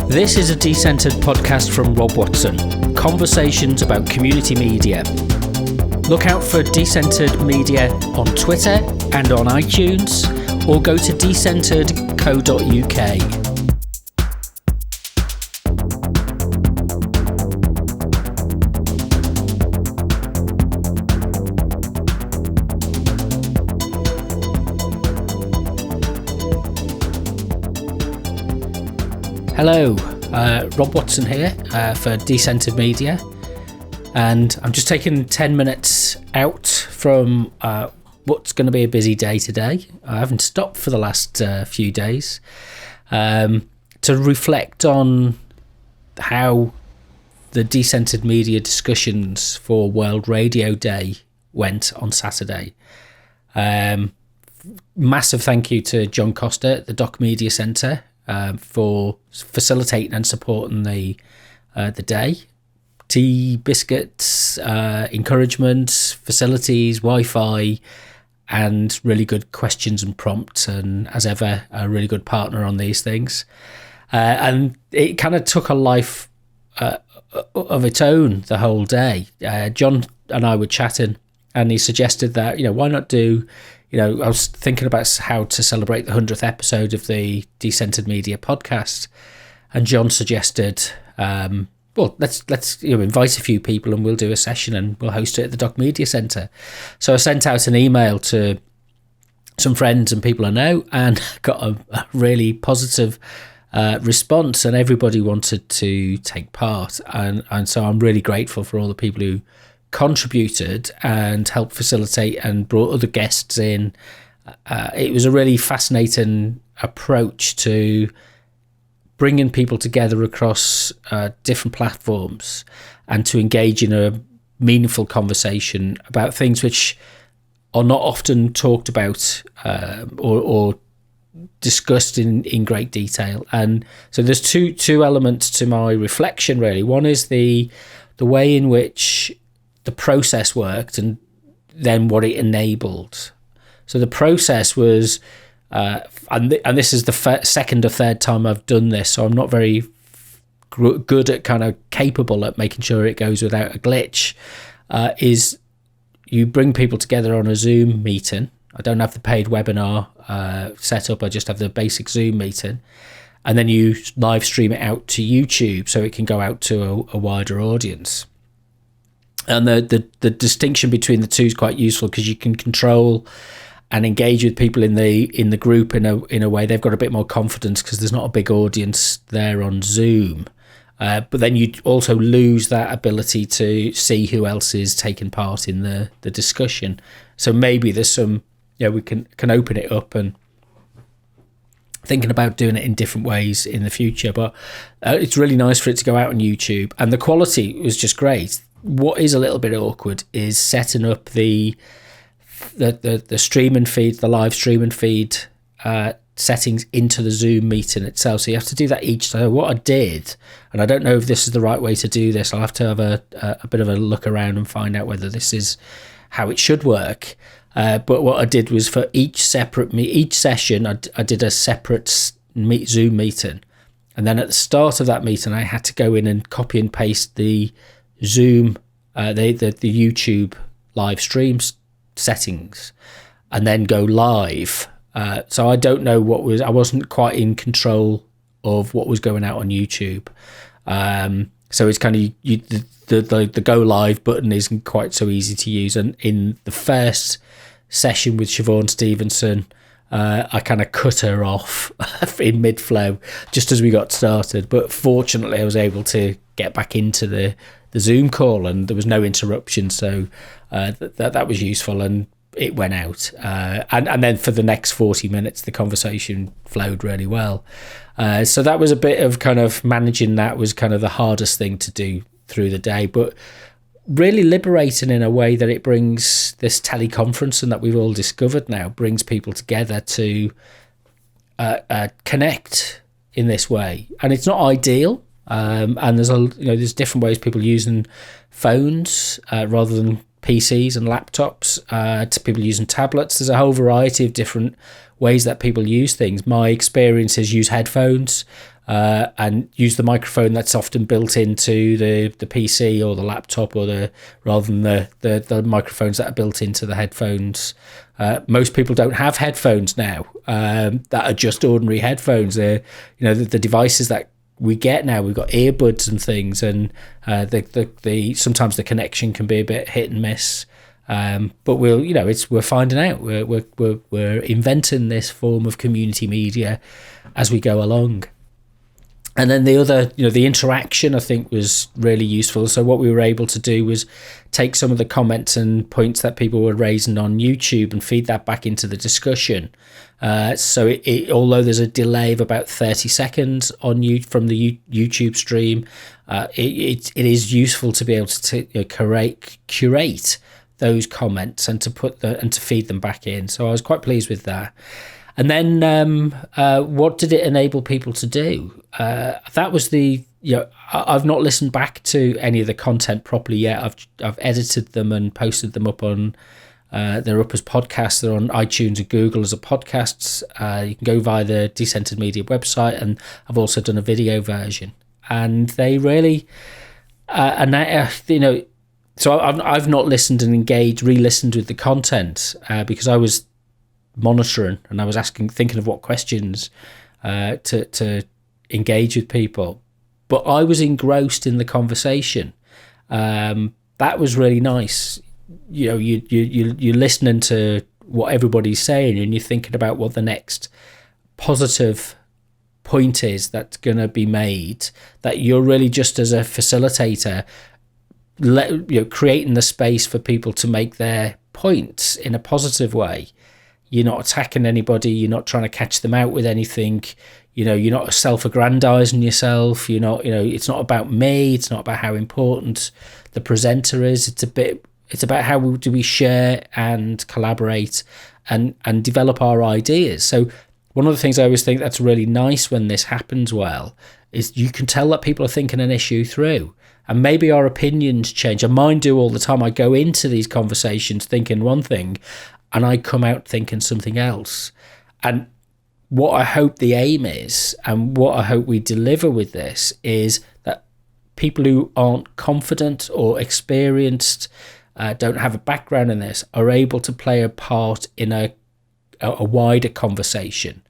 This is a Decentered podcast from Rob Watson. Conversations about community media. Look out for Decentered Media on Twitter and on iTunes, or go to decentered.co.uk. Hello, Rob Watson here for Decentered Media, and I'm just taking 10 minutes out from what's going to be a busy day today. I haven't stopped for the last few days to reflect on how the Decentered Media discussions for World Radio Day went on Saturday. Massive thank you to John Costa at the Doc Media Centre for facilitating and supporting the day. Tea, biscuits, encouragement, facilities, Wi-Fi, and really good questions and prompts, and as ever, a really good partner on these things. And it kind of took a life of its own the whole day. John and I were chatting, and he suggested that, why not do... I was thinking about how to celebrate the 100th episode of the Decentered Media podcast, and John suggested, let's invite a few people and we'll do a session and we'll host it at the Doc Media Centre. So I sent out an email to some friends and people I know, and got a really positive response, and everybody wanted to take part, and so I'm really grateful for all the people who contributed and helped facilitate and brought other guests in. It was a really fascinating approach to bringing people together across different platforms and to engage in a meaningful conversation about things which are not often talked about or discussed in great detail. And so there's two elements to my reflection, really. One is the way in which the process worked, and then what it enabled. So the process was, and this is the second or third time I've done this, so I'm not very good at capable at making sure it goes without a glitch, is you bring people together on a Zoom meeting. I don't have the paid webinar set up, I just have the basic Zoom meeting. And then you live stream it out to YouTube so it can go out to a wider audience. And the distinction between the two is quite useful, because you can control and engage with people in the group in a way they've got a bit more confidence, because there's not a big audience there on Zoom. But then you also lose that ability to see who else is taking part in the discussion. So maybe there's some, we can open it up, and thinking about doing it in different ways in the future. But it's really nice for it to go out on YouTube, and the quality was just great. What is a little bit awkward is setting up the streaming feed, the live streaming feed settings into the Zoom meeting itself. So you have to do that each time. What I did, and I don't know if this is the right way to do this, I'll have to have a bit of a look around and find out whether this is how it should work. But what I did was, for each session, I did a separate Zoom meeting. And then at the start of that meeting, I had to go in and copy and paste the Zoom, the YouTube live streams settings, and then go live. So I don't know I wasn't quite in control of what was going out on YouTube. So it's kind of the go live button isn't quite so easy to use. And in the first session with Siobhan Stevenson, I kind of cut her off in mid-flow just as we got started. But fortunately, I was able to get back into the Zoom call, and there was no interruption. So that was useful, and it went out. And then for the next 40 minutes, the conversation flowed really well. So that was a bit of kind of managing. That was kind of the hardest thing to do through the day, but really liberating in a way that it brings this teleconference, and that we've all discovered now, brings people together to connect in this way. And it's not ideal, and there's different ways people using phones rather than PCs and laptops, to people using tablets. There's a whole variety of different ways that people use things. My experience is use headphones, and use the microphone that's often built into the PC or the laptop, or rather than the microphones that are built into the headphones. Most people don't have headphones now that are just ordinary headphones. They're, the devices that we get now, we've got earbuds and things, and sometimes the connection can be a bit hit and miss. But we're finding out. We're inventing this form of community media as we go along. And then the other, the interaction, I think, was really useful. So what we were able to do was take some of the comments and points that people were raising on YouTube and feed that back into the discussion. So although there's a delay of about 30 seconds from the YouTube stream, it is useful to be able to curate those comments and to feed them back in. So I was quite pleased with that. And then what did it enable people to do? That was I've not listened back to any of the content properly yet. I've edited them and posted them up on, they're up as podcasts. They're on iTunes and Google as a podcasts. You can go via the Decentered Media website, and I've also done a video version. And they really, so I've not listened and re-listened with the content because I was monitoring and I was thinking of what questions to engage with people, but I was engrossed in the conversation. That was really nice. You're listening to what everybody's saying, and you're thinking about what the next positive point is that's going to be made, that you're really just as a facilitator creating the space for people to make their points in a positive way. You're not attacking anybody. You're not trying to catch them out with anything. You're not self-aggrandizing yourself. It's not about me. It's not about how important the presenter is. It's about how do we share and collaborate and develop our ideas. So one of the things I always think that's really nice when this happens well is you can tell that people are thinking an issue through. And maybe our opinions change. And mine do all the time. I go into these conversations thinking one thing, and I come out thinking something else. And what I hope the aim is, and what I hope we deliver with this, is that people who aren't confident or experienced, don't have a background in this, are able to play a part in a wider conversation,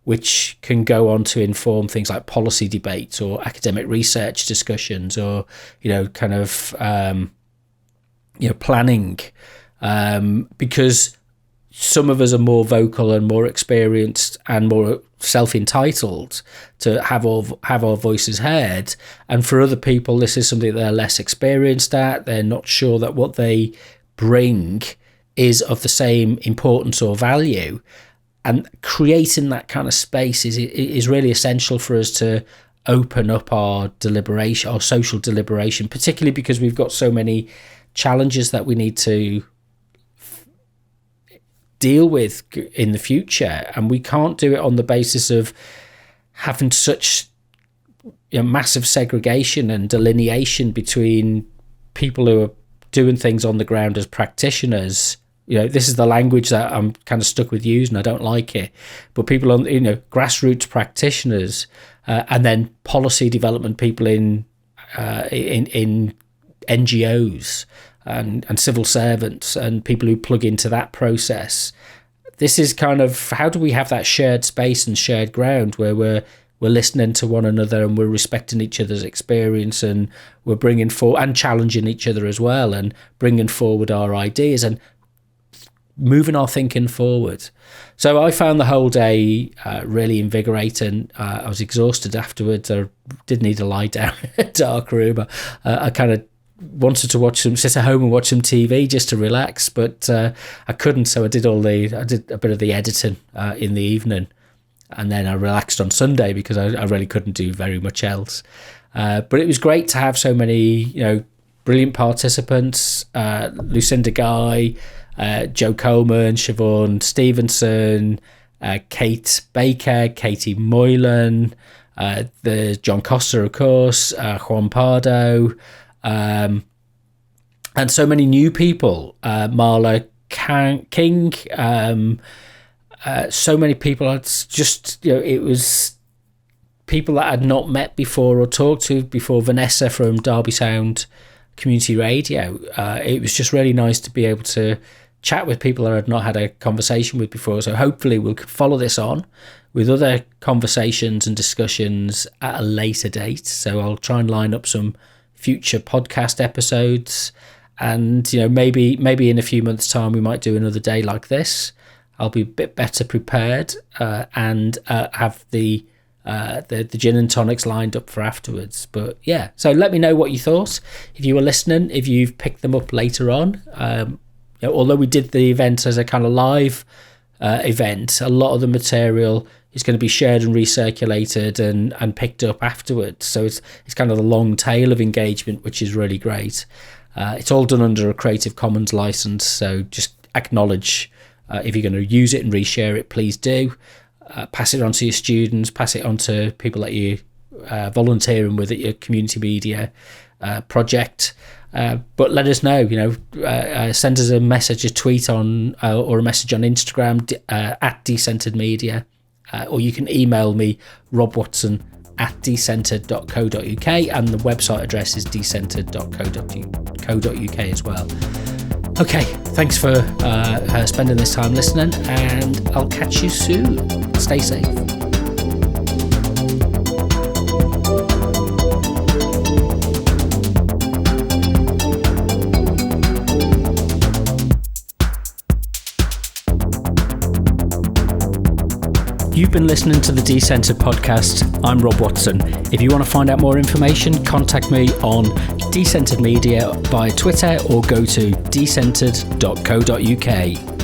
which can go on to inform things like policy debates or academic research discussions, or planning, because some of us are more vocal and more experienced and more self-entitled to have our voices heard, and for other people this is something they're less experienced at. They're not sure that what they bring is of the same importance or value. And creating that kind of space is really essential for us to open up our deliberation, our social deliberation, particularly because we've got so many challenges that we need to deal with in the future. And we can't do it on the basis of having such massive segregation and delineation between people who are doing things on the ground as practitioners. This is the language that I'm kind of stuck with using. I don't like it. But people on, grassroots practitioners, and then policy development people in NGOs and civil servants and people who plug into that process. This is kind of, how do we have that shared space and shared ground where we're listening to one another and we're respecting each other's experience, and we're bringing forward and challenging each other as well, and bringing forward our ideas and moving our thinking forward. So I found the whole day really invigorating. I was exhausted afterwards. I did need to lie down in a dark room. I kind of wanted to sit at home and watch some TV just to relax, but I couldn't. So I did a bit of the editing in the evening, and then I relaxed on Sunday because I really couldn't do very much else. But it was great to have so many, brilliant participants. Lucinda Guy, Joe Coleman, Siobhan Stevenson, Kate Baker, Katie Moylan, the John Costa, of course, Juan Pardo, and so many new people, Marla King, so many people. It's just, it was people that I'd not met before or talked to before. Vanessa from Derby Sound Community Radio. It was just really nice to be able to chat with people that I'd not had a conversation with before. So hopefully we'll follow this on with other conversations and discussions at a later date. So I'll try and line up some future podcast episodes, and maybe in a few months' time we might do another day like this. I'll be a bit better prepared and have the gin and tonics lined up for afterwards. But yeah, so let me know what you thought. If you were listening, if you've picked them up later on. Although we did the event as a kind of live event, a lot of the material is going to be shared and recirculated and picked up afterwards. So it's kind of the long tail of engagement, which is really great. It's all done under a Creative Commons license, so just acknowledge if you're going to use it and reshare it, please do. Pass it on to your students, pass it on to people that you're volunteering with at your community media project. But let us know, send us a message, a tweet on or a message on Instagram at Decentered Media, or you can email me, robwatson@decentered.co.uk, and the website address is decentered.co.uk as well. Okay, thanks for spending this time listening, and I'll catch you soon. Stay safe. You've been listening to the Decentered podcast. I'm Rob Watson. If you want to find out more information, contact me on Decentered Media via Twitter or go to decentered.co.uk.